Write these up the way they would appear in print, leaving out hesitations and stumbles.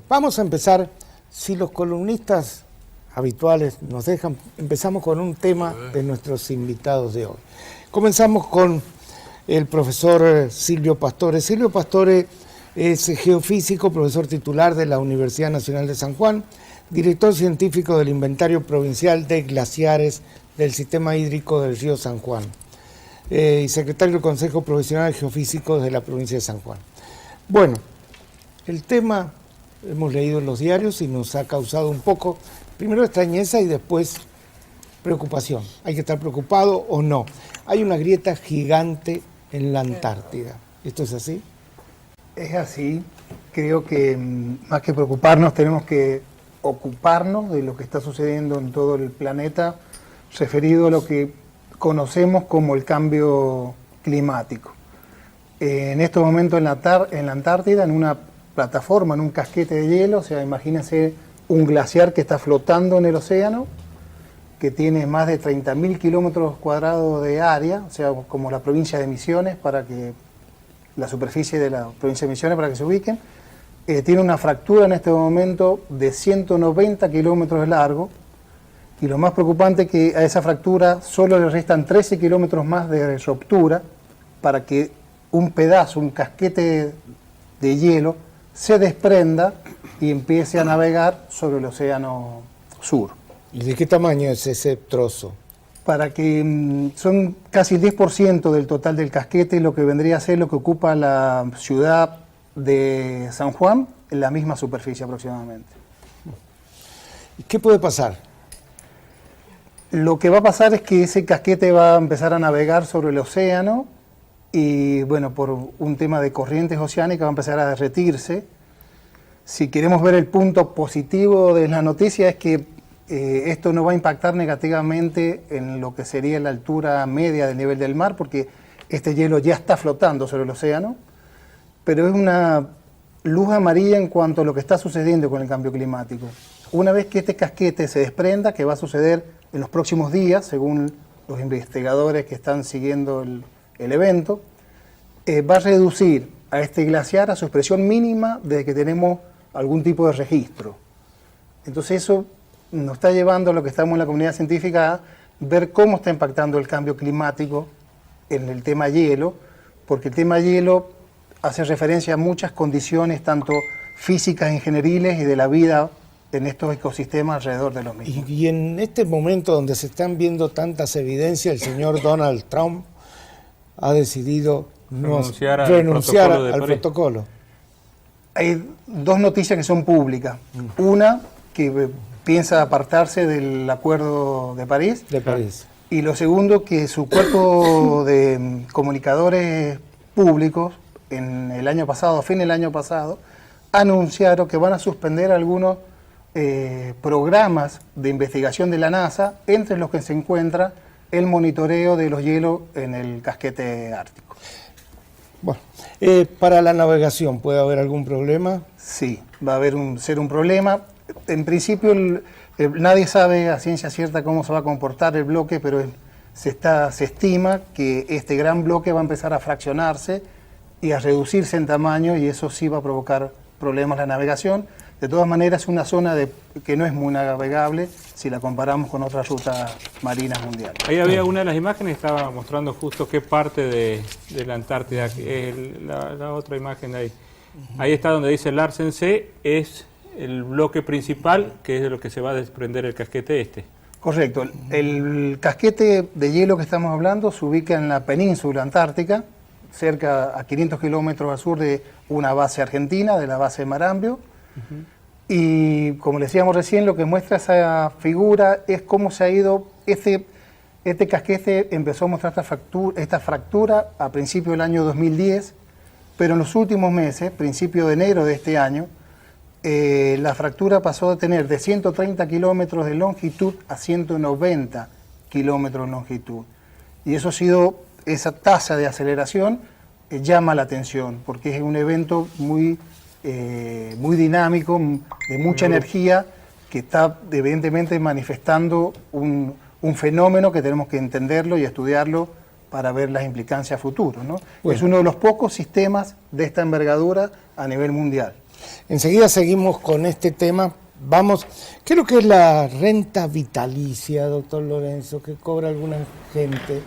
vamos a empezar, si los columnistas habituales nos dejan, empezamos con un tema de nuestros invitados de hoy. Comenzamos con el profesor Silvio Pastore. Silvio Pastore es geofísico, profesor titular de la Universidad Nacional de San Juan, director científico del Inventario Provincial de Glaciares del Sistema Hídrico del Río San Juan y secretario del Consejo Profesional de Geofísicos de la provincia de San Juan. Bueno, el tema hemos leído en los diarios y nos ha causado un poco, primero extrañeza y después preocupación. ¿Hay que estar preocupado o no? Hay una grieta gigante en la Antártida. ¿Esto es así? Es así. Creo que más que preocuparnos tenemos que ocuparnos de lo que está sucediendo en todo el planeta referido a lo que conocemos como el cambio climático. En estos momentos en la Antártida, en una plataforma, en un casquete de hielo, o sea, imagínense un glaciar que está flotando en el océano, que tiene más de 30.000 kilómetros cuadrados de área, o sea, como la provincia de Misiones, para que la superficie de la provincia de Misiones, para que se ubiquen, tiene una fractura en este momento de 190 kilómetros de largo, y lo más preocupante es que a esa fractura solo le restan 13 kilómetros más de ruptura para que un pedazo, un casquete de hielo, se desprenda y empiece a navegar sobre el océano sur. ¿Y de qué tamaño es ese trozo? Para que son casi el 10% del total del casquete, lo que vendría a ser lo que ocupa la ciudad de San Juan, en la misma superficie aproximadamente. ¿Y qué puede pasar? Lo que va a pasar es que ese casquete va a empezar a navegar sobre el océano y, bueno, por un tema de corrientes oceánicas va a empezar a derretirse. Si queremos ver el punto positivo de la noticia es que esto no va a impactar negativamente en lo que sería la altura media del nivel del mar, porque este hielo ya está flotando sobre el océano, pero es una luz amarilla en cuanto a lo que está sucediendo con el cambio climático. Una vez que este casquete se desprenda, que va a suceder en los próximos días, según los investigadores que están siguiendo el evento, va a reducir a este glaciar a su expresión mínima desde que tenemos algún tipo de registro. Entonces eso nos está llevando a lo que estamos en la comunidad científica a ver cómo está impactando el cambio climático en el tema hielo, porque el tema hielo hace referencia a muchas condiciones, tanto físicas, ingenieriles y de la vida en estos ecosistemas alrededor de los mismos. Y en este momento donde se están viendo tantas evidencias, el señor Donald Trump ha decidido renunciar al protocolo. Hay dos noticias que son públicas. Una, que piensa apartarse del Acuerdo de París. Y lo segundo, que su cuerpo de comunicadores públicos, en el año pasado, a fin del año pasado, anunciaron que van a suspender algunos programas de investigación de la NASA, entre los que se encuentra el monitoreo de los hielos en el casquete ártico. Bueno, para la navegación, ¿puede haber algún problema? Sí, va a haber ser un problema. En principio, nadie sabe a ciencia cierta cómo se va a comportar el bloque, pero se estima que este gran bloque va a empezar a fraccionarse y a reducirse en tamaño, y eso sí va a provocar problemas en la navegación. De todas maneras, es una zona que no es muy navegable si la comparamos con otras rutas marinas mundiales. Ahí había una de las imágenes, estaba mostrando justo qué parte de la Antártida, la otra imagen de ahí. Ahí está donde dice Larsen C, es el bloque principal, que es de lo que se va a desprender el casquete este. Correcto. El casquete de hielo que estamos hablando se ubica en la península antártica, cerca a 500 kilómetros al sur de una base argentina, de la base de Marambio. Y como le decíamos recién, lo que muestra esa figura es cómo se ha ido, este casquete empezó a mostrar esta fractura a principios del año 2010, pero en los últimos meses, principio de enero de este año, la fractura pasó a tener de 130 kilómetros de longitud a 190 kilómetros de longitud. Y eso ha sido, esa tasa de aceleración llama la atención, porque es un evento muy dinámico, de mucha energía, que está evidentemente manifestando un fenómeno que tenemos que entenderlo y estudiarlo para ver las implicancias futuras, ¿no? Bueno. Es uno de los pocos sistemas de esta envergadura a nivel mundial. Enseguida seguimos con este tema. Vamos, ¿qué es lo que es la renta vitalicia, doctor Lorenzo, que cobra alguna gente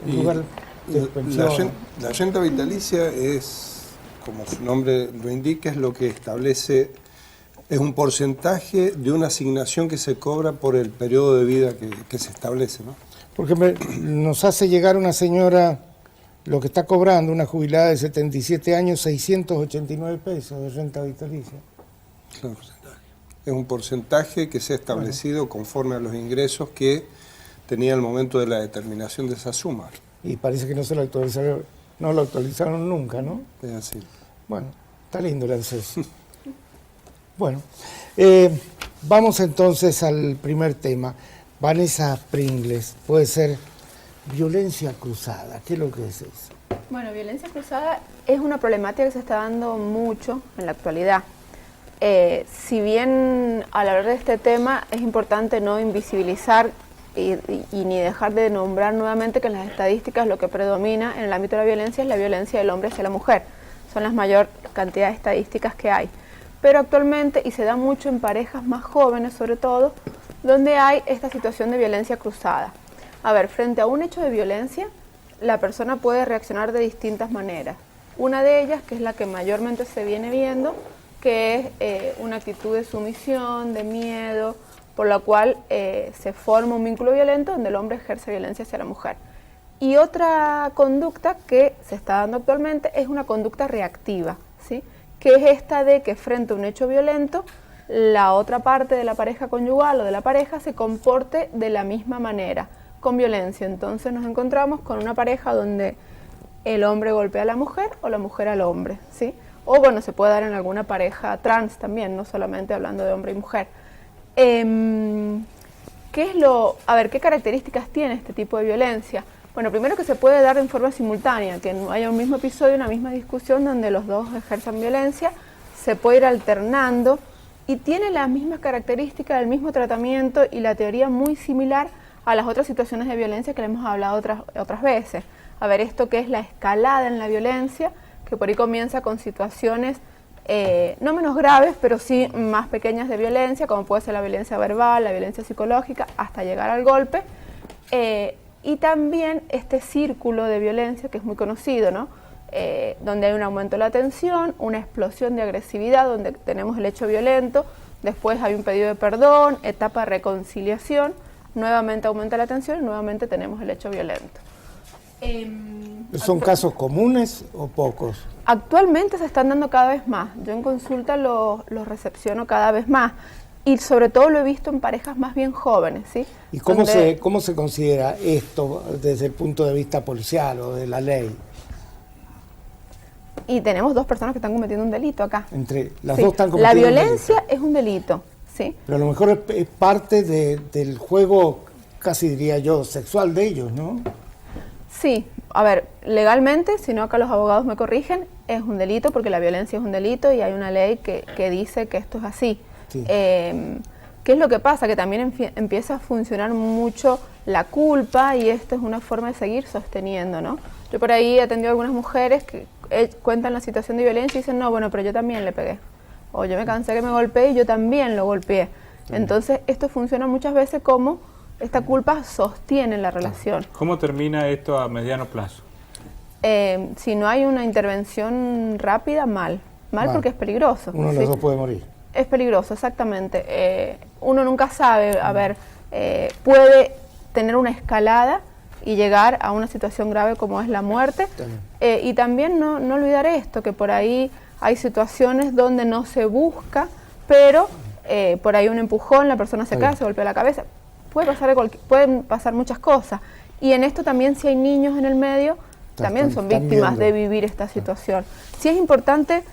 en lugar de pensión? La renta vitalicia es, como su nombre lo indica, es lo que establece, es un porcentaje de una asignación que se cobra por el periodo de vida que se establece, ¿no? Porque nos hace llegar una señora lo que está cobrando, una jubilada de 77 años, 689 pesos de renta vitalicia. Claro, es un porcentaje que se ha establecido conforme a los ingresos que tenía al momento de la determinación de esa suma. Y parece que no lo actualizaron nunca, ¿no? Es así. Bueno, está lindo el acceso. Bueno, vamos entonces al primer tema. Vanessa Pringles, puede ser violencia cruzada. ¿Qué es lo que es eso? Bueno, violencia cruzada es una problemática que se está dando mucho en la actualidad. Si bien al hablar de este tema es importante no invisibilizar y ni dejar de nombrar nuevamente que en las estadísticas lo que predomina en el ámbito de la violencia es la violencia del hombre hacia la mujer. Son las mayor cantidad de estadísticas que hay. Pero actualmente, y se da mucho en parejas más jóvenes sobre todo, donde hay esta situación de violencia cruzada. A ver, frente a un hecho de violencia, la persona puede reaccionar de distintas maneras. Una de ellas, que es la que mayormente se viene viendo, que es una actitud de sumisión, de miedo, por la cual se forma un vínculo violento donde el hombre ejerce violencia hacia la mujer. Y otra conducta que se está dando actualmente es una conducta reactiva, ¿sí? Que es esta de que frente a un hecho violento, la otra parte de la pareja conyugal o de la pareja se comporte de la misma manera, con violencia. Entonces nos encontramos con una pareja donde el hombre golpea a la mujer o la mujer al hombre, ¿sí? O bueno, se puede dar en alguna pareja trans también, no solamente hablando de hombre y mujer. ¿Qué características tiene este tipo de violencia? Bueno, primero que se puede dar en forma simultánea, que no haya un mismo episodio, una misma discusión donde los dos ejerzan violencia, se puede ir alternando y tiene las mismas características, el mismo tratamiento y la teoría muy similar a las otras situaciones de violencia que le hemos hablado otras veces. A ver, esto que es la escalada en la violencia, que por ahí comienza con situaciones no menos graves, pero sí más pequeñas de violencia, como puede ser la violencia verbal, la violencia psicológica, hasta llegar al golpe. Y también este círculo de violencia que es muy conocido, ¿no? Donde hay un aumento de la tensión, una explosión de agresividad, donde tenemos el hecho violento, después hay un pedido de perdón, etapa de reconciliación, nuevamente aumenta la tensión y nuevamente tenemos el hecho violento. ¿Son casos comunes o pocos? Actualmente se están dando cada vez más. Yo en consulta los recepciono cada vez más. Y sobre todo lo he visto en parejas más bien jóvenes, ¿sí? ¿Y cómo se considera esto desde el punto de vista policial o de la ley? Y tenemos dos personas que están cometiendo un delito acá. Entre las sí. dos están cometiendo la un delito. violencia es un delito, ¿sí? Pero a lo mejor es parte del juego, casi diría yo, sexual de ellos, ¿no? Sí, a ver, legalmente, si no acá los abogados me corrigen, es un delito porque la violencia es un delito y hay una ley que dice que esto es así. Sí. ¿Qué es lo que pasa? Que también empieza a funcionar mucho la culpa y esto es una forma de seguir sosteniendo, ¿no? Yo por ahí he atendido a algunas mujeres que cuentan la situación de violencia y dicen, no, bueno, pero yo también le pegué. O yo me cansé que me golpeé y yo también lo golpeé. Sí. Entonces, esto funciona muchas veces como esta culpa sostiene la relación. ¿Cómo termina esto a mediano plazo? Si no hay una intervención rápida, mal porque es peligroso. Uno de los dos puede morir. Es peligroso, exactamente. Uno nunca sabe, a ver, puede tener una escalada y llegar a una situación grave como es la muerte. Y también no olvidar esto, que por ahí hay situaciones donde no se busca, pero por ahí un empujón, la persona se cae, se golpea la cabeza. Pueden pasar muchas cosas. Y en esto también, si hay niños en el medio, también son víctimas de vivir esta situación. Sí es importante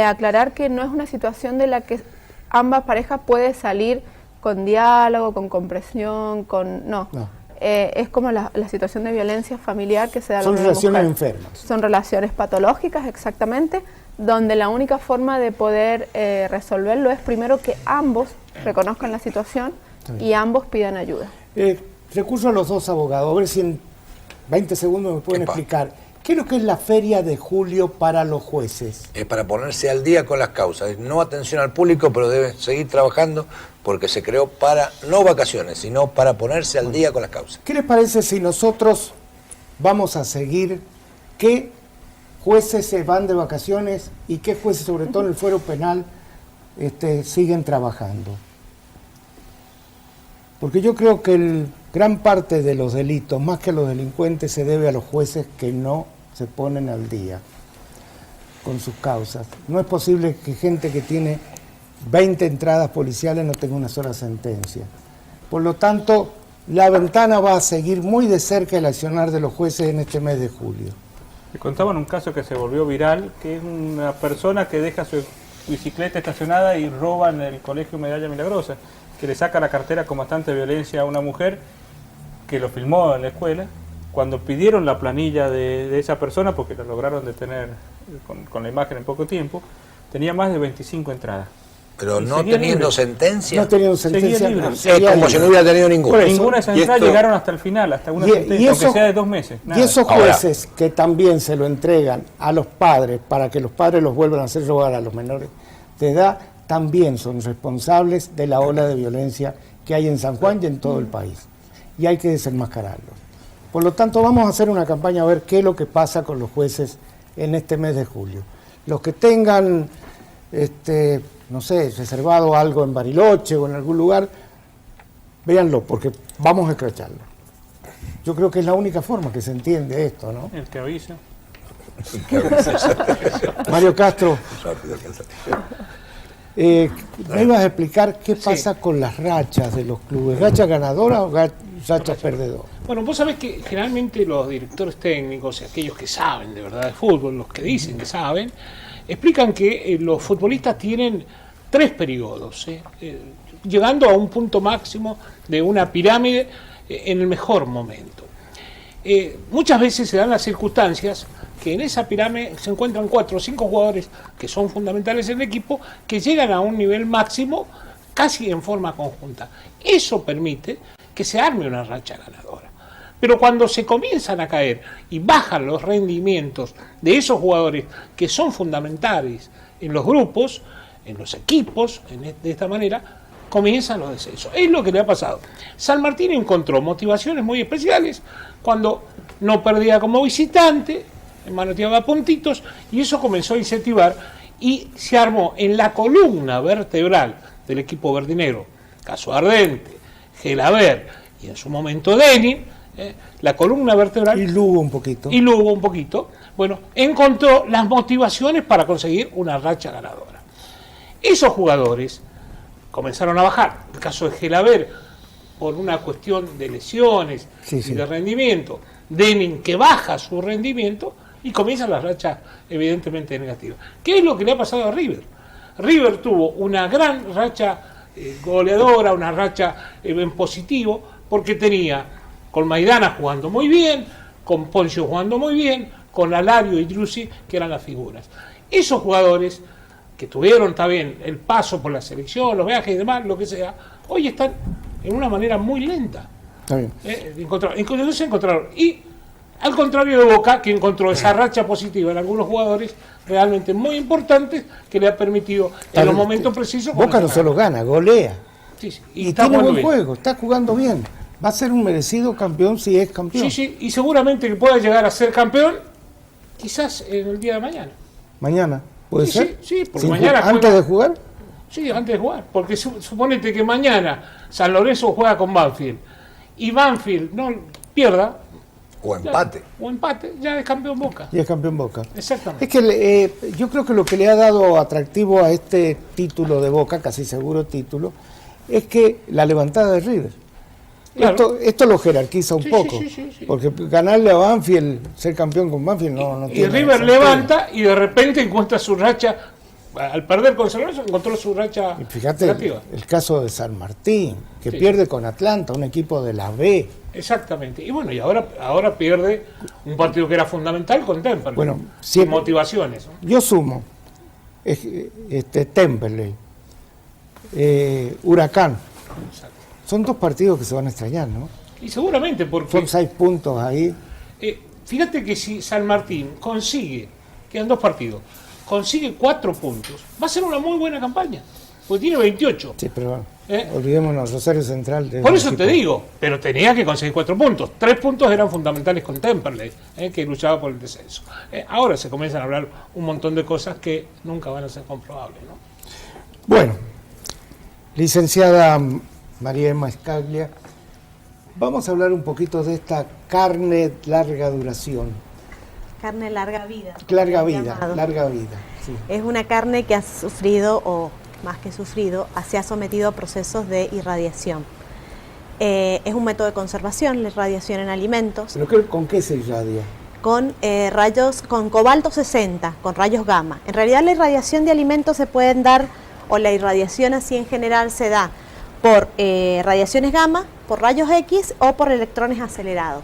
aclarar que no es una situación de la que ambas parejas pueden salir con diálogo, con compresión, no. Es como la situación de violencia familiar que se da. Son relaciones enfermas. Son relaciones patológicas, exactamente, donde la única forma de poder resolverlo es primero que ambos reconozcan la situación y ambos pidan ayuda. Recurso a los dos abogados, a ver si en 20 segundos me pueden explicar ¿Qué es lo que es la Feria de Julio para los jueces? Es para ponerse al día con las causas. No atención al público, pero debe seguir trabajando porque se creó para, no vacaciones, sino para ponerse al día con las causas. ¿Qué les parece si nosotros vamos a seguir qué jueces se van de vacaciones y qué jueces, sobre todo en el fuero penal, siguen trabajando? Porque yo creo que gran parte de los delitos, más que a los delincuentes, se debe a los jueces que no se ponen al día con sus causas. No es posible que gente que tiene 20 entradas policiales no tenga una sola sentencia. Por lo tanto, la ventana va a seguir muy de cerca el accionar de los jueces en este mes de julio. Me contaban un caso que se volvió viral, que es una persona que deja su bicicleta estacionada y roba en el colegio Medalla Milagrosa, que le saca la cartera con bastante violencia a una mujer que lo filmó en la escuela. Cuando pidieron la planilla de esa persona, porque la lograron detener con la imagen en poco tiempo, tenía más de 25 entradas. Pero Y no seguía teniendo libre. sentencia, No teniendo sentencia. Seguía libre. no, es seguía como libre. si no hubiera tenido ninguna. Por eso, Ninguna de esas y entradas esto- llegaron hasta el final, hasta una Y sentencia, eso- aunque sea de 2 meses. Y nada. esos Ahora- jueces que también se lo entregan a los padres para que los padres los vuelvan a hacer robar a los menores de edad, también son responsables de la ola de violencia que hay en San Juan y en todo el país. Y hay que desenmascararlos. Por lo tanto, vamos a hacer una campaña a ver qué es lo que pasa con los jueces en este mes de julio. Los que tengan, no sé, reservado algo en Bariloche o en algún lugar, véanlo, porque vamos a escracharlo. Yo creo que es la única forma que se entiende esto, ¿no? El que avisa. Mario Castro, me ibas a explicar qué pasa con las rachas de los clubes. ¿Rachas ganadoras o rachas perdedoras? Bueno, vos sabés que generalmente los directores técnicos y aquellos que saben de verdad de fútbol, los que dicen que saben, explican que los futbolistas tienen 3 periodos, llegando a un punto máximo de una pirámide en el mejor momento. Muchas veces se dan las circunstancias que en esa pirámide se encuentran 4 o 5 jugadores que son fundamentales en el equipo, que llegan a un nivel máximo casi en forma conjunta. Eso permite que se arme una racha ganadora. Pero cuando se comienzan a caer y bajan los rendimientos de esos jugadores que son fundamentales en los grupos, en los equipos, de esta manera, comienzan los descensos. Es lo que le ha pasado. San Martín encontró motivaciones muy especiales cuando no perdía como visitante, manoteaba puntitos, y eso comenzó a incentivar y se armó en la columna vertebral del equipo verdinegro, caso Ardente, Gelaber y en su momento Denin, la columna vertebral Y Lugo un poquito. y Lugo un poquito, bueno, encontró las motivaciones para conseguir una racha ganadora. Esos jugadores comenzaron a bajar. El caso de Gelaber, por una cuestión de lesiones y de rendimiento. Denin, que baja su rendimiento y comienza la racha evidentemente negativa. ¿Qué es lo que le ha pasado a River? River tuvo una gran racha goleadora, una racha en positivo, porque tenía con Maidana jugando muy bien, con Poncio jugando muy bien, con Alario y Drusi, que eran las figuras. Esos jugadores que tuvieron también el paso por la selección, los viajes y demás, lo que sea, hoy están en una manera muy lenta. Está bien. Entonces encontraron. Y al contrario de Boca, que encontró esa racha positiva en algunos jugadores realmente muy importantes, que le ha permitido en los momentos precisos. Boca no solo gana, golea. Sí, sí, Y está tiene jugando buen bien. juego, está jugando bien. Va a ser un merecido campeón si es campeón. Sí, sí, y seguramente que pueda llegar a ser campeón, quizás en el día de mañana. Mañana, ¿puede Sí, ser? sí, porque Sin mañana ¿Antes juega- de jugar? Sí, antes de jugar, porque suponete que mañana San Lorenzo juega con Banfield y Banfield no pierda o empate. o empate, ya es campeón Boca. Y es campeón Boca. Exactamente. Es que yo creo que lo que le ha dado atractivo a este título de Boca, casi seguro título, es que la levantada de River. Claro. Esto lo jerarquiza un Sí, poco, sí. porque ganarle a Banfield, ser campeón con Banfield no Y tiene River sentido. levanta y de repente encuentra su racha, al perder con San Lorenzo encontró su racha Y fíjate negativa. el caso de San Martín, que Sí. pierde con Atlanta, un equipo de la B. Exactamente. Y bueno, y ahora pierde un partido que era fundamental con Temperley. Bueno, sin siempre- motivaciones, ¿no? Yo sumo Temperley, Huracán. Son 2 partidos que se van a extrañar, ¿no? Y seguramente porque Son 6 puntos ahí. Fíjate que si San Martín consigue, quedan 2 partidos, consigue 4 puntos, va a ser una muy buena campaña, porque tiene 28. Sí, pero olvidémonos, Rosario Central. Por eso te digo, pero tenía que conseguir 4 puntos. 3 puntos eran fundamentales con Temperley, que luchaba por el descenso. Ahora se comienzan a hablar un montón de cosas que nunca van a ser comprobables, ¿no? Bueno, licenciada María Emma Escaglia, vamos a hablar un poquito de esta carne larga duración. Carne larga vida. Larga vida, llamado. larga vida. Sí. Es una carne que ha sufrido, o más que sufrido, se ha sometido a procesos de irradiación. Es un método de conservación, la irradiación en alimentos, ¿Pero con qué se irradia? con rayos, con cobalto 60, con rayos gamma. En realidad la irradiación de alimentos se pueden dar, o la irradiación así en general se da por radiaciones gamma, por rayos X o por electrones acelerados.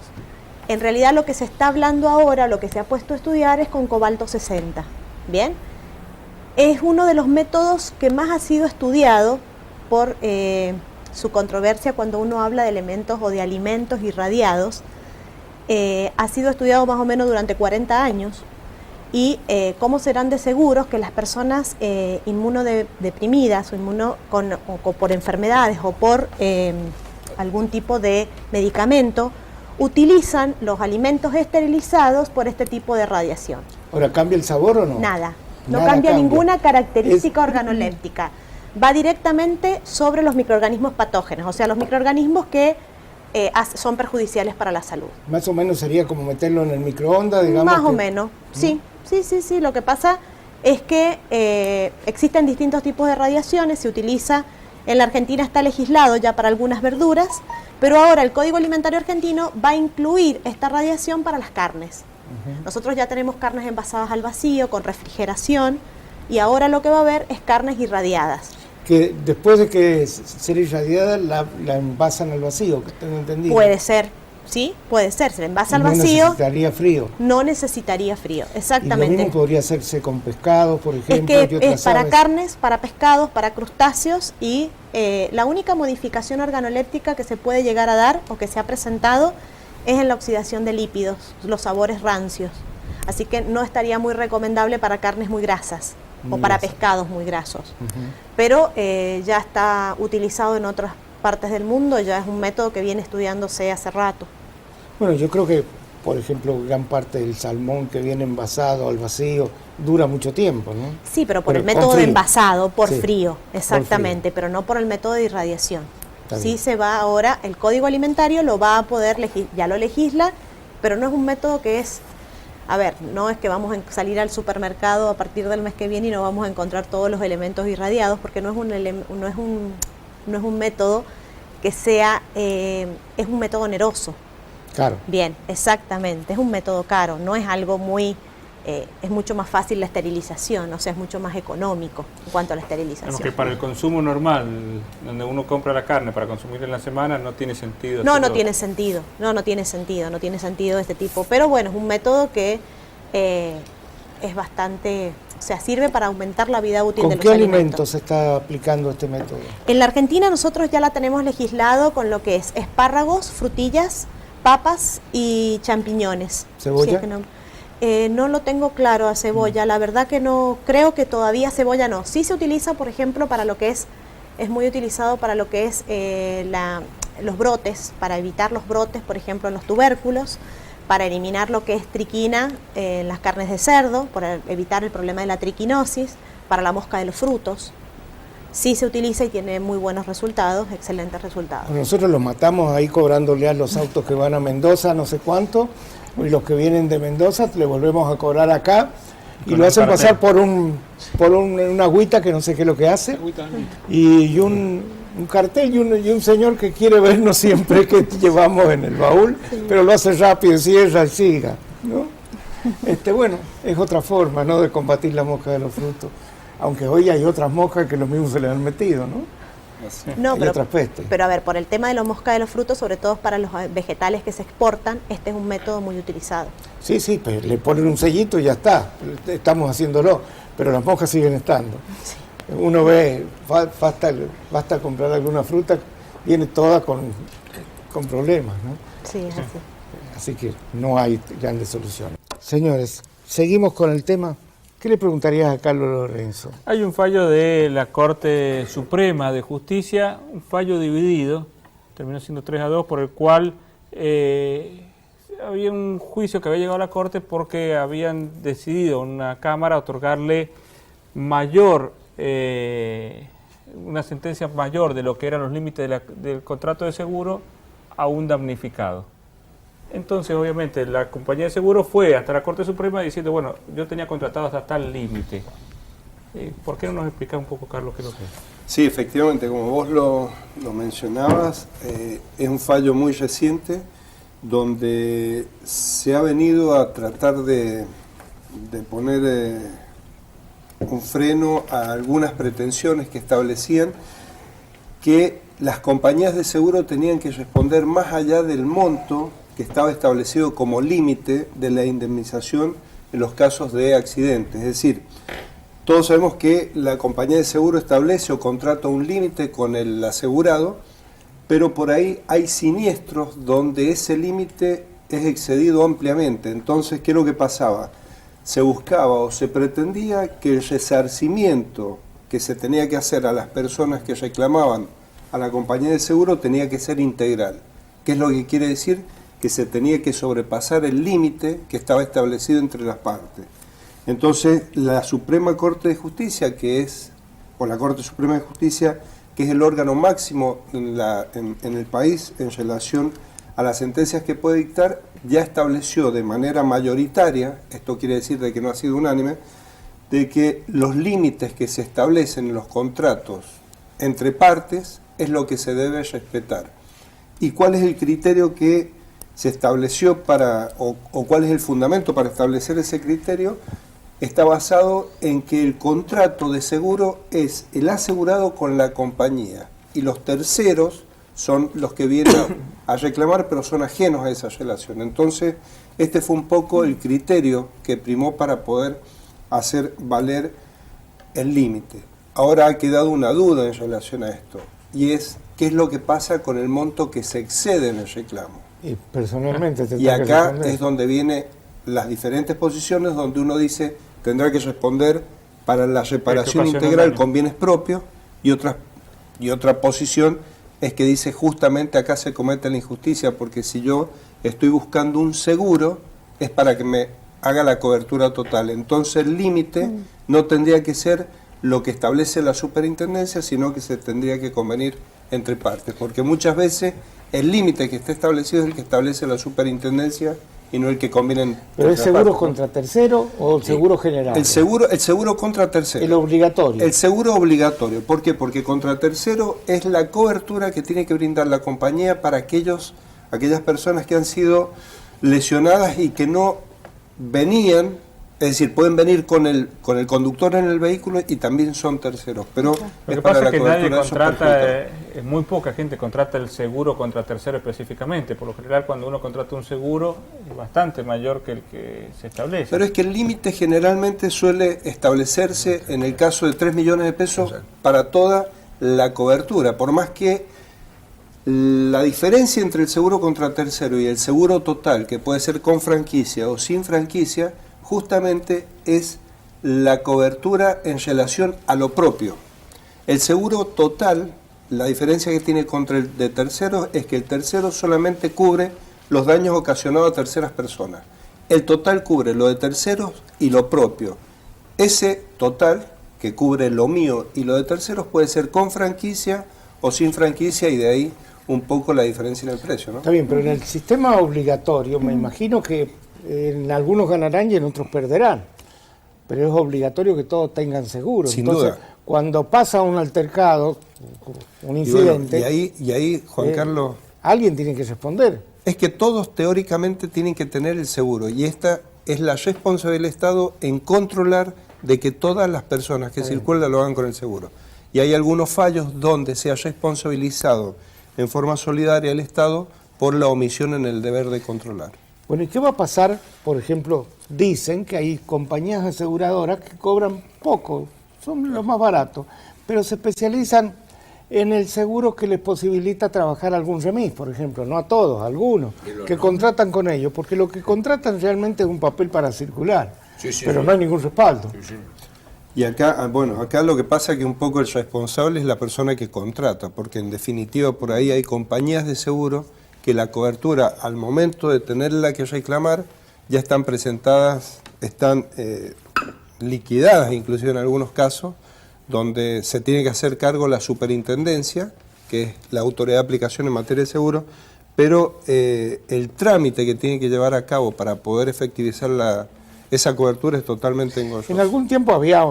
En realidad lo que se está hablando ahora, lo que se ha puesto a estudiar es con cobalto 60. ¿Bien? Es uno de los métodos que más ha sido estudiado por su controversia cuando uno habla de elementos o de alimentos irradiados. Ha sido estudiado más o menos durante 40 años y cómo serán de seguros que las personas inmunodeprimidas o por enfermedades o por algún tipo de medicamento utilizan los alimentos esterilizados por este tipo de radiación. Ahora, ¿cambia el sabor o no? Nada, no Nada cambia cambia. ninguna característica organoléptica. Va directamente sobre los microorganismos patógenos, o sea, los microorganismos que son perjudiciales para la salud. Más o menos sería como meterlo en el microondas, digamos. Más o menos, sí. Lo que pasa es que existen distintos tipos de radiaciones, se utiliza, en la Argentina está legislado ya para algunas verduras, pero ahora el Código Alimentario Argentino va a incluir esta radiación para las carnes. Nosotros ya tenemos carnes envasadas al vacío, con refrigeración, y ahora lo que va a haber es carnes irradiadas. Que después de que sea irradiada, la envasan al vacío, que tengo entendido. Puede ser, sí, puede ser, se le envasa al No vacío. necesitaría frío. No necesitaría frío, Y lo exactamente. mismo podría hacerse con pescados, por ejemplo. Es y que otras es para aves. carnes, para pescados, para crustáceos, y la única modificación organoléptica que se puede llegar a dar o que se ha presentado es en la oxidación de lípidos, los sabores rancios. Así que no estaría muy recomendable para carnes muy grasas o para pescados muy grasos. Pero ya está utilizado en otras partes del mundo, ya es un método que viene estudiándose hace rato. Bueno, yo creo que, por ejemplo, gran parte del salmón que viene envasado al vacío dura mucho tiempo, ¿no? Sí, pero por Pero el con método de frío. envasado, por Sí, frío, por exactamente, pero no por el método de irradiación. Está Sí bien. se va ahora, el Código Alimentario lo va a poder, ya lo legisla, pero no es un método que es, a ver, no es que vamos a salir al supermercado a partir del mes que viene y no vamos a encontrar todos los elementos irradiados, porque no es un método que sea, es un método oneroso. Claro. Bien, exactamente, es un método caro, no es algo muy, es mucho más fácil la esterilización, o sea, es mucho más económico en cuanto a la esterilización. Digamos que para el consumo normal, donde uno compra la carne para consumir en la semana, no tiene sentido. No hacerlo. tiene sentido, no tiene sentido de este tipo, pero bueno, es un método que es bastante, o sea, sirve para aumentar la vida útil de ¿Con los qué alimentos. alimentos se está aplicando este método? En la Argentina nosotros ya la tenemos legislado con lo que es espárragos, frutillas, papas y champiñones. ¿Cebolla? Sí, es que no lo tengo claro a cebolla, la verdad que no, creo que todavía cebolla no. Sí se utiliza, por ejemplo, para lo que es muy utilizado para lo que es los brotes, para evitar los brotes, por ejemplo, en los tubérculos, para eliminar lo que es triquina en las carnes de cerdo, para evitar el problema de la triquinosis, para la mosca de los frutos. Sí se utiliza y tiene muy buenos resultados, excelentes resultados. Bueno, nosotros los matamos ahí cobrándole a los autos que van a Mendoza, no sé cuánto, y los que vienen de Mendoza le volvemos a cobrar acá y Con lo el hacen cartel. pasar por una agüita que no sé qué es lo que hace, y un cartel y un señor que quiere vernos siempre que llevamos en el baúl, pero lo hace rápido, cierra y siga, ¿no? Bueno, es otra forma, ¿no?, de combatir la mosca de los frutos, aunque hoy hay otras moscas que los mismos se le han metido, ¿no? No, Hay otras pestes. pero a ver, por el tema de la mosca de los frutos, sobre todo para los vegetales que se exportan, este es un método muy utilizado. Sí, pues le ponen un sellito y ya está, estamos haciéndolo, pero las moscas siguen estando. Uno ve, basta comprar alguna fruta, viene toda con problemas, ¿no? Sí, es así. Así que no hay grandes soluciones. Señores, seguimos con el tema. ¿Qué le preguntarías a Carlos Lorenzo? Hay un fallo de la Corte Suprema de Justicia, un fallo dividido, terminó siendo 3-2, por el cual había un juicio que había llegado a la Corte porque habían decidido una Cámara otorgarle mayor, una sentencia mayor de lo que eran los límites del contrato de seguro a un damnificado. Entonces, obviamente, la compañía de seguro fue hasta la Corte Suprema diciendo, bueno, yo tenía contratado hasta tal límite. ¿Por qué no nos explica un poco, Carlos, qué es lo que es? Sí, efectivamente, como vos lo mencionabas, es un fallo muy reciente donde se ha venido a tratar de poner un freno a algunas pretensiones que establecían que las compañías de seguro tenían que responder más allá del monto que estaba establecido como límite de la indemnización en los casos de accidentes. Es decir, todos sabemos que la compañía de seguro establece o contrata un límite con el asegurado, pero por ahí hay siniestros donde ese límite es excedido ampliamente. Entonces, ¿qué es lo que pasaba? Se buscaba o se pretendía que el resarcimiento que se tenía que hacer a las personas que reclamaban a la compañía de seguro tenía que ser integral. ¿Qué es lo que quiere decir? Que se tenía que sobrepasar el límite que estaba establecido entre las partes. Entonces, la Suprema Corte de Justicia, o la Corte Suprema de Justicia, que es el órgano máximo en el país en relación a las sentencias que puede dictar, ya estableció de manera mayoritaria, esto quiere decir de que no ha sido unánime, de que los límites que se establecen en los contratos entre partes es lo que se debe respetar. ¿Y cuál es el criterio que se estableció o cuál es el fundamento para establecer ese criterio? Está basado en que el contrato de seguro es el asegurado con la compañía y los terceros son los que vienen a reclamar, pero son ajenos a esa relación. Entonces, este fue un poco el criterio que primó para poder hacer valer el límite. Ahora ha quedado una duda en relación a esto, y es qué es lo que pasa con el monto que se excede en el reclamo. Y personalmente Y acá es donde vienen las diferentes posiciones, donde uno dice tendrá que responder para la reparación integral con bienes propios, y otra posición es que dice justamente acá se comete la injusticia, porque si yo estoy buscando un seguro es para que me haga la cobertura total. Entonces el límite no tendría que ser lo que establece la superintendencia, sino que se tendría que convenir entre partes, porque muchas veces el límite que está establecido es el que establece la superintendencia y no el que conviene. ¿Pero es seguro contra tercero o el seguro general? El seguro contra tercero. El obligatorio. El seguro obligatorio. ¿Por qué? Porque contra tercero es la cobertura que tiene que brindar la compañía para aquellas personas que han sido lesionadas y que no venían, es decir, pueden venir con el conductor en el vehículo y también son terceros, pero lo que pasa es que nadie contrata, es muy poca gente contrata el seguro contra tercero específicamente. Por lo general, cuando uno contrata un seguro es bastante mayor que el que se establece. Pero es que el límite generalmente suele establecerse en el caso de 3 millones de pesos para toda la cobertura, por más que la diferencia entre el seguro contra tercero y el seguro total, que puede ser con franquicia o sin franquicia, justamente es la cobertura en relación a lo propio. El seguro total, la diferencia que tiene contra el de terceros es que el tercero solamente cubre los daños ocasionados a terceras personas. El total cubre lo de terceros y lo propio. Ese total, que cubre lo mío y lo de terceros, puede ser con franquicia o sin franquicia, y de ahí un poco la diferencia en el precio, ¿no? Está bien, pero en el sistema obligatorio me imagino que en algunos ganarán y en otros perderán, pero es obligatorio que todos tengan seguro. Sin Entonces, duda. Cuando pasa un altercado, un incidente, y ahí Juan Carlos, alguien tiene que responder. es que todos teóricamente tienen que tener el seguro, y esta es la responsabilidad del Estado en controlar de que todas las personas que circulan lo hagan con el seguro. Y hay algunos fallos donde se ha responsabilizado en forma solidaria el Estado por la omisión en el deber de controlar. Bueno, ¿y qué va a pasar? Por ejemplo, dicen que hay compañías aseguradoras que cobran poco, son los más baratos, pero se especializan en el seguro que les posibilita trabajar algún remis, por ejemplo, no a todos, a algunos, que contratan con ellos, porque lo que contratan realmente es un papel para circular, pero no hay ningún respaldo. Y acá, bueno, acá lo que pasa es que un poco el responsable es la persona que contrata, porque en definitiva por ahí hay compañías de seguro que la cobertura al momento de tenerla que reclamar ya están presentadas, están liquidadas inclusive en algunos casos, donde se tiene que hacer cargo la superintendencia, que es la autoridad de aplicación en materia de seguro, pero el trámite que tiene que llevar a cabo para poder efectivizar esa cobertura es totalmente engorroso. En algún tiempo había,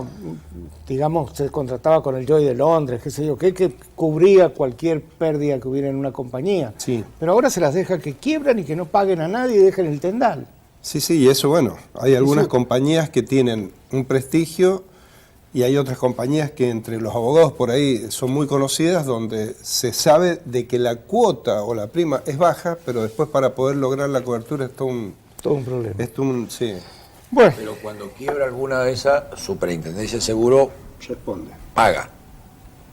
digamos, se contrataba con el Joy de Londres, qué sé yo, que cubría cualquier pérdida que hubiera en una compañía. Sí. Pero ahora se las deja que quiebran y que no paguen a nadie y dejen el tendal. Sí, y eso, bueno, hay algunas compañías que tienen un prestigio y hay otras compañías que entre los abogados por ahí son muy conocidas, donde se sabe de que la cuota o la prima es baja, pero después para poder lograr la cobertura es todo un problema. Sí. Bueno. Pero cuando quiebra alguna de esas, Superintendencia de Seguro responde. Paga.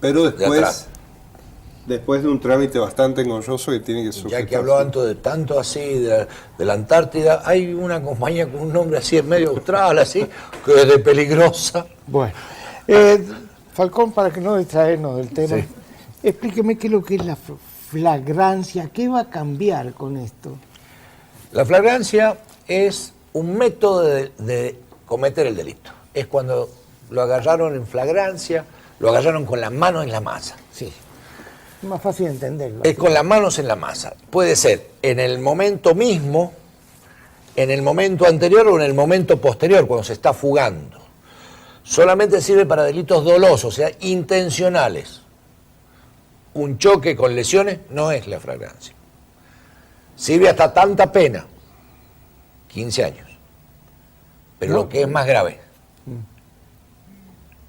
Pero después de un trámite bastante engorroso que tiene que sujetarse. Ya que habló tanto así de la Antártida, hay una compañía con un nombre así en medio austral, así, que es de peligrosa. Bueno, Falcón, para que no distraernos del tema, Sí. Explíqueme qué es lo que es la flagrancia, qué va a cambiar con esto. La flagrancia es un método de cometer el delito. Es cuando lo agarraron en flagrancia, lo agarraron con las manos en la masa. Sí, es más fácil de entenderlo. Es con las manos en la masa. Puede ser en el momento mismo, en el momento anterior o en el momento posterior, cuando se está fugando. Solamente sirve para delitos dolosos, o sea, intencionales. Un choque con lesiones no es la flagrancia. Sirve hasta tanta pena, 15 años. Pero lo que es más grave,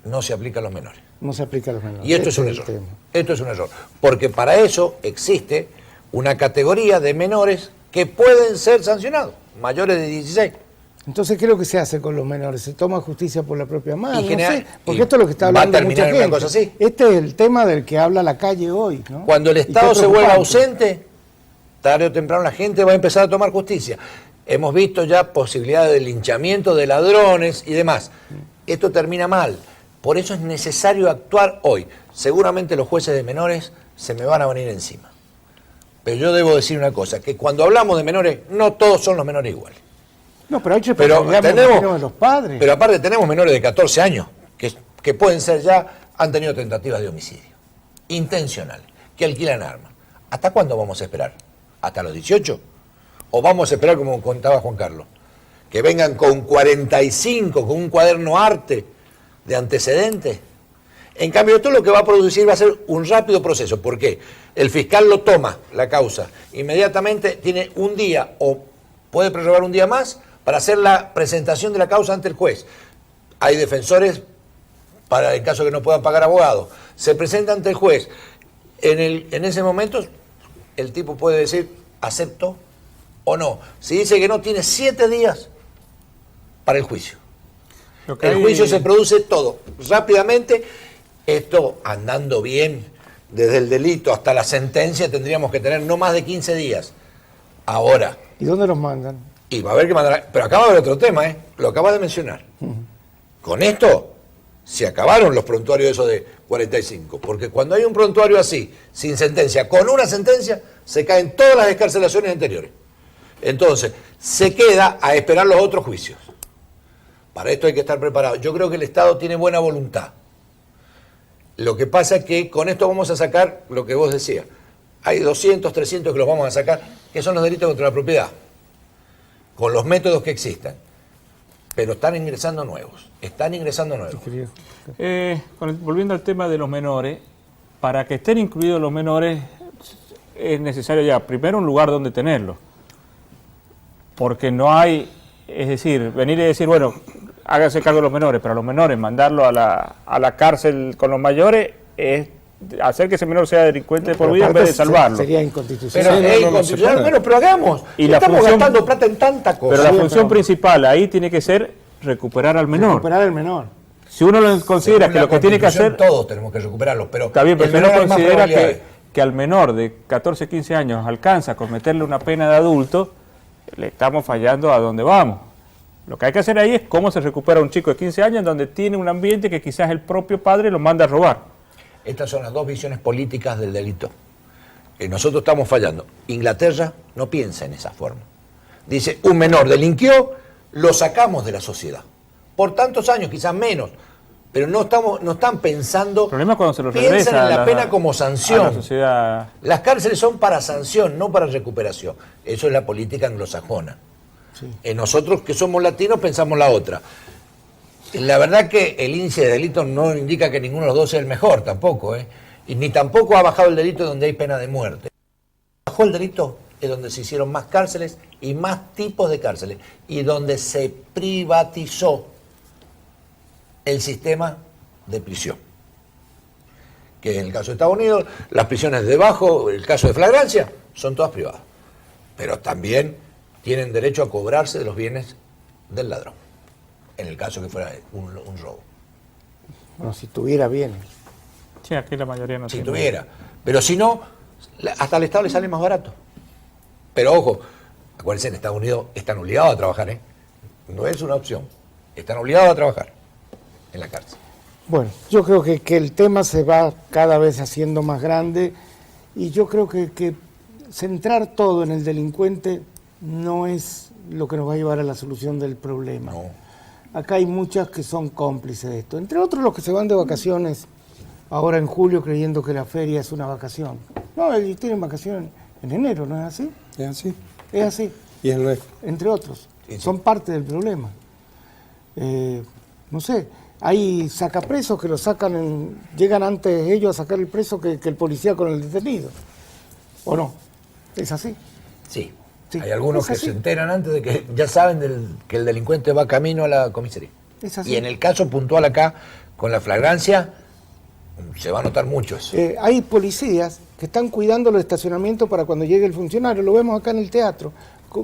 no se aplica a los menores. No se aplica a los menores. Y esto es un error. Esto es un error. Porque para eso existe una categoría de menores que pueden ser sancionados, mayores de 16. Entonces, ¿qué es lo que se hace con los menores? ¿Se toma justicia por la propia mano? Y No sé, porque esto es lo que está hablando mucha gente. Cosa así. Este es el tema del que habla la calle hoy, ¿no? Cuando el Estado se vuelva ausente, tarde o temprano la gente va a empezar a tomar justicia. Hemos visto ya posibilidades de linchamiento de ladrones y demás. Esto termina mal. Por eso es necesario actuar hoy. Seguramente los jueces de menores se me van a venir encima. Pero yo debo decir una cosa, que cuando hablamos de menores, no todos son los menores iguales. No, pero hay de los padres. Pero aparte tenemos menores de 14 años que pueden ser ya, han tenido tentativas de homicidio. Intencional, que alquilan armas. ¿Hasta cuándo vamos a esperar? ¿Hasta los 18? ¿O vamos a esperar, como contaba Juan Carlos, que vengan con 45, con un cuaderno arte de antecedentes? En cambio, esto lo que va a producir va a ser un rápido proceso. ¿Por qué? El fiscal lo toma, la causa, inmediatamente tiene un día o puede prorrogar un día más para hacer la presentación de la causa ante el juez. Hay defensores para el caso que no puedan pagar abogados. Se presenta ante el juez. En ese momento, el tipo puede decir, acepto o no. Si dice que no, tiene 7 días para el juicio. El juicio se produce todo, rápidamente. Esto, andando bien, desde el delito hasta la sentencia, tendríamos que tener no más de 15 días. Ahora. ¿Y dónde los mandan? Y va a haber que mandar. Pero acaba de haber otro tema, lo acabas de mencionar. Con esto se acabaron los prontuarios esos de 45. Porque cuando hay un prontuario así, sin sentencia, con una sentencia, se caen todas las excarcelaciones anteriores. Entonces, se queda a esperar los otros juicios. Para esto hay que estar preparado. Yo creo que el Estado tiene buena voluntad. Lo que pasa es que con esto vamos a sacar lo que vos decías. Hay 200, 300 que los vamos a sacar, que son los delitos contra la propiedad, con los métodos que existan. Pero están ingresando nuevos. Volviendo al tema de los menores, para que estén incluidos los menores es necesario ya, primero, un lugar donde tenerlos. Porque no hay, es decir, venir y decir, bueno, háganse cargo de los menores, pero a los menores mandarlo a la cárcel con los mayores es hacer que ese menor sea delincuente por vida en vez de salvarlo. Sería inconstitucional. Pero es inconstitucional, pero hagamos. Estamos gastando plata en tanta cosa. Pero la función principal ahí tiene que ser recuperar al menor. Recuperar al menor. Si uno lo considera que lo que tiene que hacer... Todos tenemos que recuperarlo, pero... Está bien, pero si el uno menor hay más considera probabilidades. que al menor de 14, 15 años alcanza con meterle una pena de adulto, le estamos fallando a donde vamos. Lo que hay que hacer ahí es cómo se recupera un chico de 15 años en donde tiene un ambiente que quizás el propio padre lo manda a robar. Estas son las dos visiones políticas del delito. Nosotros estamos fallando. Inglaterra no piensa en esa forma. Dice, un menor delinquió, lo sacamos de la sociedad. Por tantos años, quizás menos, pero no están pensando... El problema es cuando se lo piensan regresa en la pena como a sanción. la sociedad. Las cárceles son para sanción, no para recuperación. Eso es la política anglosajona. Sí. Nosotros que somos latinos pensamos la otra. La verdad que el índice de delitos no indica que ninguno de los dos sea el mejor tampoco, y ni tampoco ha bajado el delito donde hay pena de muerte. Bajó el delito es donde se hicieron más cárceles y más tipos de cárceles y donde se privatizó el sistema de prisión. Que en el caso de Estados Unidos, las prisiones debajo, el caso de flagrancia, son todas privadas. Pero también tienen derecho a cobrarse de los bienes del ladrón, en el caso que fuera un robo. Bueno, si tuviera bienes. Sí, aquí la mayoría no Si tiene. tuviera. Pero si no, hasta al Estado le sale más barato. Pero ojo, acuérdense, en Estados Unidos están obligados a trabajar, no es una opción. Están obligados a trabajar en la cárcel. Bueno, yo creo que el tema se va cada vez haciendo más grande y yo creo que centrar todo en el delincuente no es lo que nos va a llevar a la solución del problema. No. Acá hay muchas que son cómplices de esto, entre otros los que se van de vacaciones ahora en julio creyendo que la feria es una vacación. No, ellos tienen vacaciones en enero, ¿no es así? ¿Es así? Es así, Y es nuestro. entre otros. Sí, sí. Son parte del problema. No sé, hay sacapresos que lo sacan, llegan antes ellos a sacar el preso que el policía con el detenido. ¿O no? ¿Es así? Sí. Sí. Hay algunos Es que así. se enteran antes de que ya saben que el delincuente va camino a la comisaría. Es así. Y en el caso puntual acá, con la flagrancia, se va a notar mucho eso. Hay policías que están cuidando los estacionamientos para cuando llegue el funcionario, lo vemos acá en el teatro,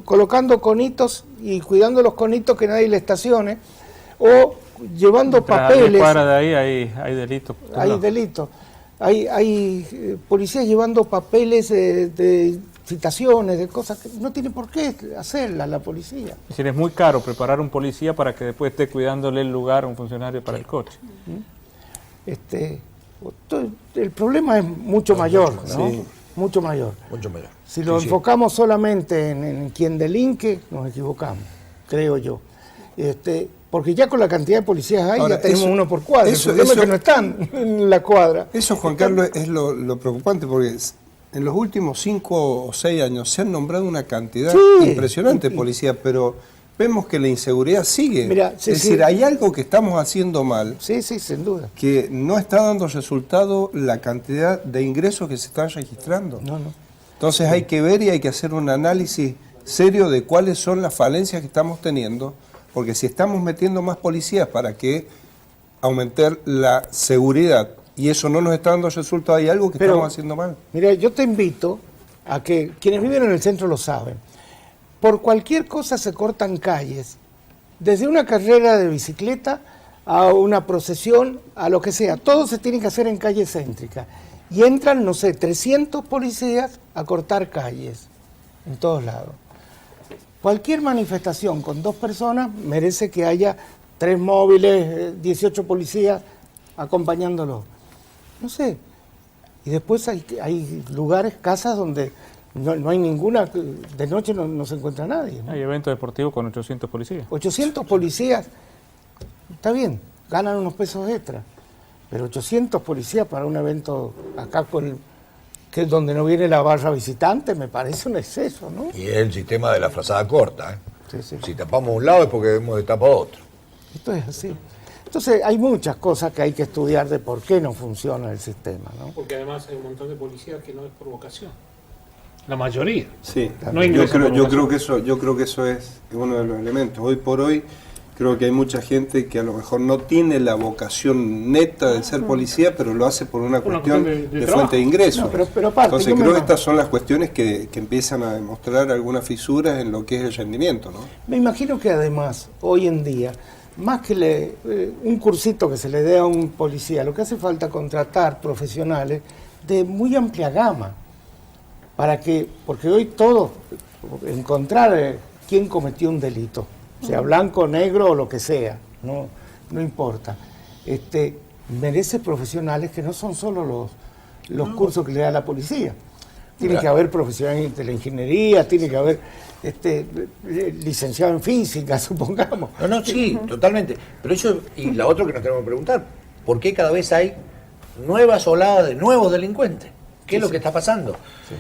colocando conitos y cuidando los conitos que nadie le estacione, o llevando Tras a 10 papeles. cuadras de ahí hay delitos. por todos Hay lados. delitos. Hay policías llevando papeles de citaciones, de cosas que no tiene por qué hacerlas la policía. Es decir, es muy caro preparar un policía para que después esté cuidándole el lugar a un funcionario para el coche. El problema es mucho mayor, ¿no? Sí. Mucho mayor. Mucho menos. Si lo Sí, sí. enfocamos solamente en quien delinque, nos equivocamos, creo yo. Porque ya con la cantidad de policías hay, Ahora, ya tenemos eso- uno por cuadra. eso- el problema eso- es que no están en la cuadra. Eso, Juan Carlos, es lo preocupante porque en los últimos 5 o 6 años se han nombrado una cantidad Sí. impresionante de policías, pero vemos que la inseguridad sigue. Mira, sí, es sí. decir, hay algo que estamos haciendo mal, Sí, sí, sin duda. que no está dando resultado la cantidad de ingresos que se están registrando. No, no. Entonces hay que ver y hay que hacer un análisis serio de cuáles son las falencias que estamos teniendo, porque si estamos metiendo más policías para que aumentar la seguridad y eso no nos está dando resultado, hay algo que Pero- estamos haciendo mal. Mira, yo te invito a que quienes viven en el centro lo saben. Por cualquier cosa se cortan calles, desde una carrera de bicicleta a una procesión, a lo que sea. Todo se tiene que hacer en calles céntricas. Y entran, no sé, 300 policías a cortar calles en todos lados. Cualquier manifestación con 2 personas merece que haya 3 móviles, 18 policías acompañándolo. No sé. Y después hay lugares, casas donde no hay ninguna, de noche no se encuentra nadie, ¿no? Hay eventos deportivos con 800 policías. 800 policías, está bien, ganan unos pesos extra, pero 800 policías para un evento acá que es donde no viene la barra visitante, me parece un exceso, ¿no? Y es el sistema de la frazada corta. Sí, sí. Si tapamos un lado es porque hemos de tapar otro. Esto es así. Entonces hay muchas cosas que hay que estudiar de por qué no funciona el sistema, ¿no? Porque además hay un montón de policías que no es por vocación. La mayoría. Sí, No ingresan por yo vocación. creo que eso es uno de los elementos. Hoy por hoy creo que hay mucha gente que a lo mejor no tiene la vocación neta de ser policía, pero lo hace por una Por una cuestión cuestión de de trabajo. fuente de ingresos. No, pero aparte, Entonces yo me creo que imag- estas son las cuestiones que empiezan a demostrar algunas fisuras en lo que es el rendimiento, ¿no? Me imagino que además, hoy en día, más que un cursito que se le dé a un policía, lo que hace falta es contratar profesionales de muy amplia gama, porque hoy todo, encontrar quién cometió un delito, sea blanco, negro o lo que sea, no importa, merece profesionales que no son solo los cursos que le da la policía. Tiene que haber profesionales de la ingeniería, tiene que haber licenciado en física, supongamos. No, sí, totalmente. Pero eso, y la otra que nos tenemos que preguntar, ¿por qué cada vez hay nuevas oladas de nuevos delincuentes? ¿Qué es lo que está pasando? Sí.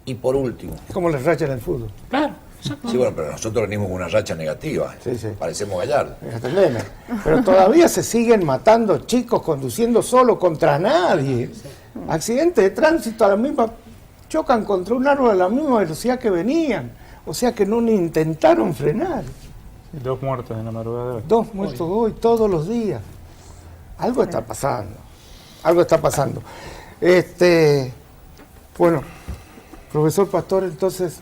Y por último... Es como las rachas en el fútbol. Claro. Sí, bueno, pero nosotros venimos con una racha negativa. Sí. Parecemos Gallardo. Pero todavía se siguen matando chicos conduciendo solo contra nadie. Accidentes de tránsito a la misma... chocan contra un árbol a la misma velocidad que venían. O sea que no ni intentaron frenar. 2 muertos en la madrugada de hoy. 2 muertos hoy, todos los días. Algo está pasando. Algo está pasando. Bueno, profesor Pastor, entonces,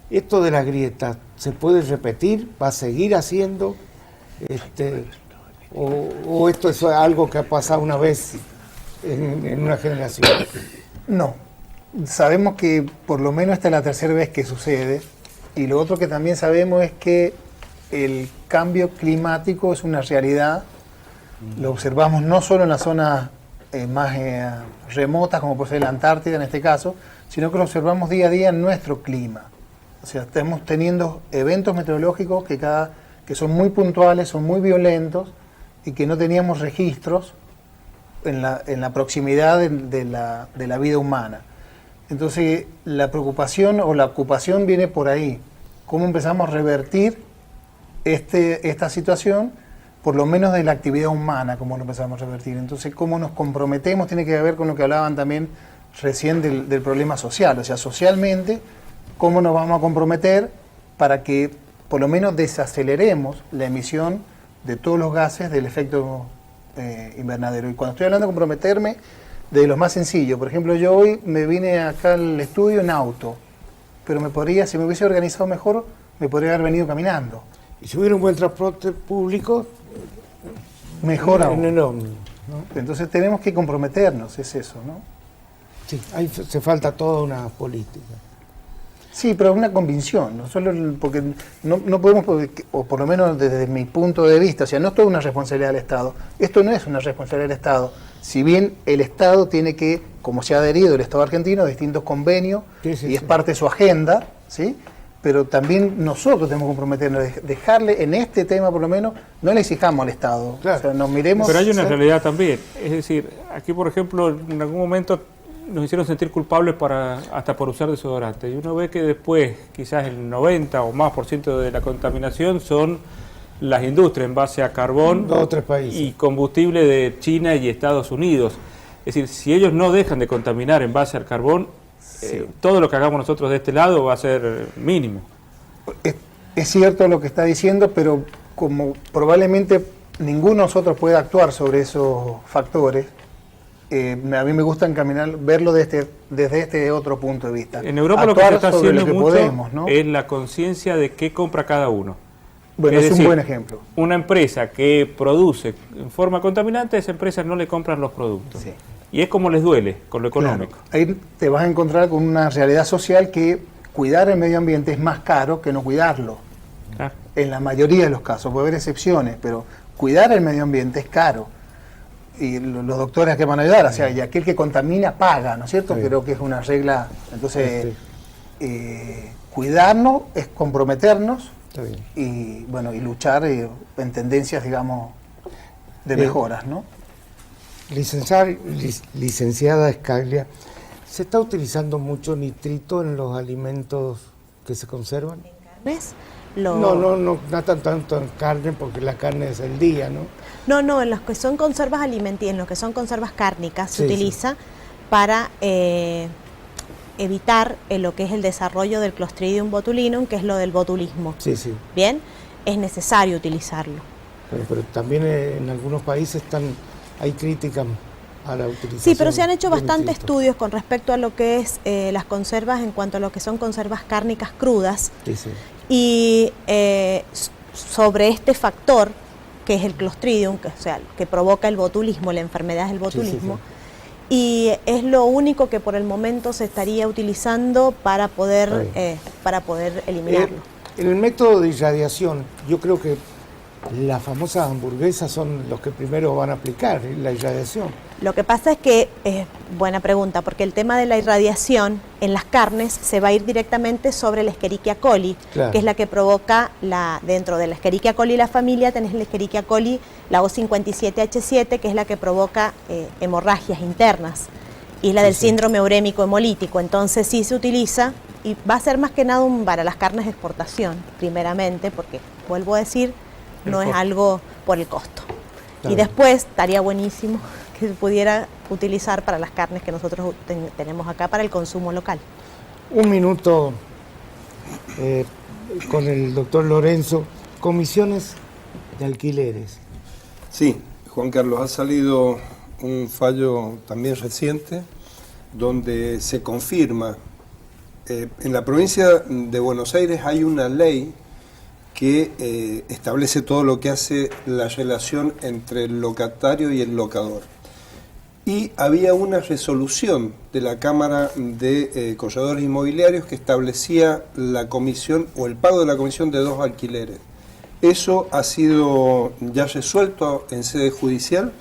esto de la grieta, ¿se puede repetir? ¿Va a seguir haciendo? ¿O esto es algo que ha pasado una vez en una generación? No. Sabemos que por lo menos esta es la tercera vez que sucede, y lo otro que también sabemos es que el cambio climático es una realidad. Lo observamos no solo en las zonas más remotas, como puede ser la Antártida en este caso, sino que lo observamos día a día en nuestro clima. O sea, estamos teniendo eventos meteorológicos que son muy puntuales, son muy violentos, y que no teníamos registros en la proximidad de la vida humana. Entonces, la preocupación o la ocupación viene por ahí. ¿Cómo empezamos a revertir esta situación, por lo menos de la actividad humana, cómo lo empezamos a revertir? Entonces, ¿cómo nos comprometemos? Tiene que ver con lo que hablaban también recién del problema social. O sea, socialmente, ¿cómo nos vamos a comprometer para que por lo menos desaceleremos la emisión de todos los gases del efecto invernadero? Y cuando estoy hablando de comprometerme, de lo más sencillo, por ejemplo, yo hoy me vine acá al estudio en auto, pero si me hubiese organizado mejor, me podría haber venido caminando. Y si hubiera un buen transporte público, mejor aún. ¿no? Entonces tenemos que comprometernos, es eso, ¿no? Sí, ahí se falta toda una política. Sí, pero una convicción, no solo porque no podemos, o por lo menos desde mi punto de vista, o sea, no es toda una responsabilidad del Estado. Esto no es una responsabilidad del Estado. Si bien el Estado tiene que, como se ha adherido el Estado argentino, distintos convenios, y es parte de su agenda, ¿sí? Pero también nosotros tenemos que comprometernos, dejarle en este tema por lo menos, no le exijamos al Estado. Claro. O sea, nos miremos... Pero hay una realidad también, es decir, aquí por ejemplo, en algún momento nos hicieron sentir culpables hasta por usar desodorante, y uno ve que después quizás el 90 o más % de la contaminación son las industrias en base a carbón 2 o 3 países. Y combustible de China y Estados Unidos. Es decir, si ellos no dejan de contaminar en base al carbón, todo lo que hagamos nosotros de este lado va a ser mínimo. Es cierto lo que está diciendo, pero como probablemente ninguno de nosotros puede actuar sobre esos factores, a mí me gusta verlo desde este otro punto de vista. En Europa actuar lo que se está haciendo que mucho podemos, ¿no? es la conciencia de qué compra cada uno. Bueno, es decir, un buen ejemplo. Una empresa que produce en forma contaminante, a esa empresa no le compran los productos. Sí. Y es como les duele, con lo económico. Claro. Ahí te vas a encontrar con una realidad social que cuidar el medio ambiente es más caro que no cuidarlo. Claro. En la mayoría de los casos, puede haber excepciones, pero cuidar el medio ambiente es caro. Y los doctores que van a ayudar, o sea, y aquel que contamina paga, ¿no es cierto? Creo que es una regla. Entonces, cuidarnos es comprometernos y bueno, y luchar en tendencias, digamos, de mejoras, ¿no? Licenciada Escaglia, ¿se está utilizando mucho nitrito en los alimentos que se conservan? ¿Carnes? No tanto en carne, porque la carne es el día, ¿no? No, en los que son conservas alimenticias, en los que son conservas cárnicas, se utiliza para evitar lo que es el desarrollo del Clostridium botulinum, que es lo del botulismo. Sí. Bien, es necesario utilizarlo. Pero también en algunos países hay críticas a la utilización. Sí, pero se han hecho bastantes nitrito. estudios con respecto a lo que es las conservas, en cuanto a lo que son conservas cárnicas crudas. Sí. Y sobre este factor que es el Clostridium, que, o sea, que provoca el botulismo, la enfermedad del botulismo. Y es lo único que por el momento se estaría utilizando para poder eliminarlo. En el método de irradiación, yo creo que las famosas hamburguesas son los que primero van a aplicar la irradiación. Lo que pasa es que, buena pregunta, porque el tema de la irradiación en las carnes se va a ir directamente sobre la Escherichia coli, Claro. que es la que provoca, dentro de la Escherichia coli y la familia tenés la Escherichia coli, la O57H7, que es la que provoca hemorragias internas, y la del síndrome urémico hemolítico. Entonces sí se utiliza, y va a ser más que nada para las carnes de exportación, primeramente, porque, vuelvo a decir, no es algo por el costo. Claro. Y después estaría buenísimo que se pudiera utilizar para las carnes que nosotros tenemos acá para el consumo local. Un minuto con el doctor Lorenzo. Comisiones de alquileres. Sí, Juan Carlos, ha salido un fallo también reciente donde se confirma, en la provincia de Buenos Aires hay una ley que establece todo lo que hace la relación entre el locatario y el locador. Y había una resolución de la Cámara de Corredores Inmobiliarios que establecía la comisión o el pago de la comisión de 2 alquileres. Eso ha sido ya resuelto en sede judicial,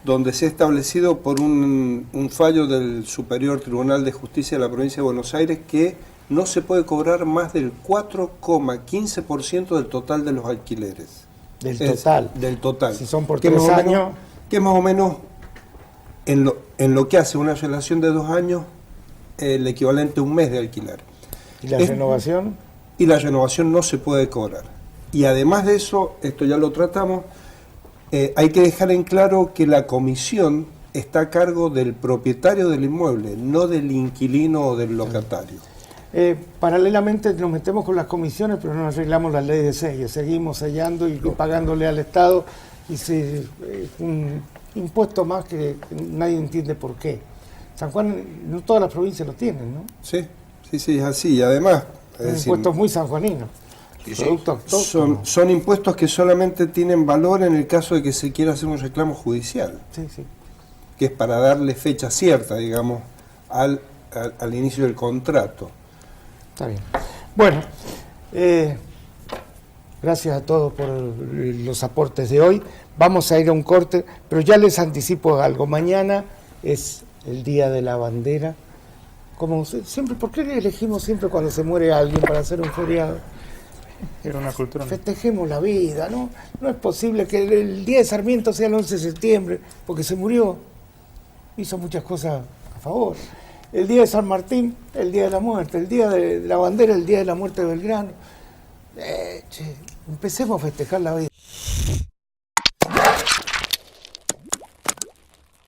donde se ha establecido por un fallo del Superior Tribunal de Justicia de la Provincia de Buenos Aires que no se puede cobrar más del 4,15% del total de los alquileres. Del total. Del total. Si son por Que 3 más o menos- años. que más o menos en lo que hace una relación de 2 años, el equivalente a un mes de alquiler. ¿Y la Es- renovación? Y la renovación no se puede cobrar. Y además de eso, esto ya lo tratamos, hay que dejar en claro que la comisión está a cargo del propietario del inmueble, no del inquilino o del locatario. Paralelamente nos metemos con las comisiones, pero no arreglamos la ley de sello. Seguimos sellando y pagándole al Estado y un impuesto más que nadie entiende por qué. San Juan, no todas las provincias lo tienen, ¿no? Sí, es así. Y además, Son impuestos muy sanjuaninos. Sí, sí. Productos autóctonos. son impuestos que solamente tienen valor en el caso de que se quiera hacer un reclamo judicial, Sí, sí. que es para darle fecha cierta, digamos, al inicio del contrato. Está bien. Bueno, gracias a todos por los aportes de hoy. Vamos a ir a un corte, pero ya les anticipo algo. Mañana es el Día de la Bandera. Como siempre, ¿por qué elegimos siempre cuando se muere alguien para hacer un feriado? Era una cultura. Festejemos la vida, ¿no? No es posible que el Día de Sarmiento sea el 11 de septiembre, porque se murió. Hizo muchas cosas a favor. El Día de San Martín, el Día de la Muerte. El Día de la Bandera, el Día de la Muerte de Belgrano. Empecemos a festejar la vida.